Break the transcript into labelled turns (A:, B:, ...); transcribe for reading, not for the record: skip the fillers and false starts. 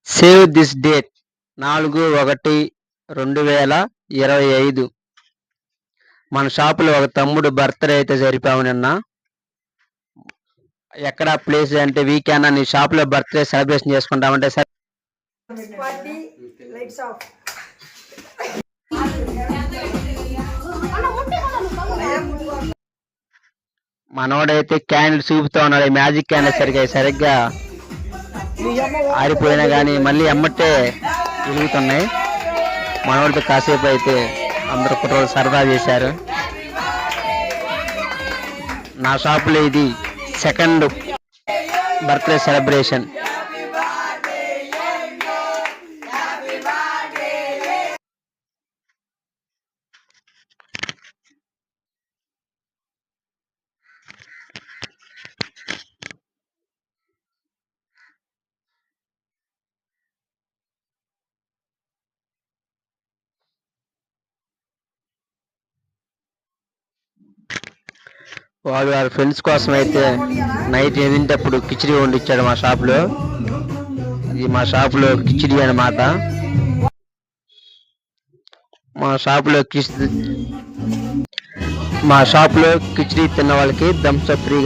A: Save this date 4/1/2025. మన షాపులో ఒక తమ్ముడు బర్త్డే అయితే జరిపాము నిన్న. ఎక్కడ ప్లేస్ అంటే వీకెండ్ నీ షాపులో బర్త్డే సెలబ్రేషన్ చేసుకుంటామంటే సరే మనోడైతే క్యాండిల్ చూపుతూ ఉన్నాడు. మ్యాజిక్ క్యాండిల్ సరిగ్గా ఆరిపోయినా కానీ మళ్ళీ ఎమ్మటే వెలుగుతున్నాయి. మనోడితో కాసేపు అయితే అందరూ కుట్రలు సరదా చేశారు. నా షాపులో ఇది సెకండ్ బర్త్డే సెలబ్రేషన్. వాడు వాళ్ళ ఫ్రెండ్స్ కోసం అయితే నైట్ 8 కిచిడి వండిచ్చాడు మా షాప్లో. ఇది మా షాప్లో కిచిడి అన్నమాట. మా షాప్లో కిచిడి తిన్న వాళ్ళకి థమ్స్ అప్ ఫ్రీగా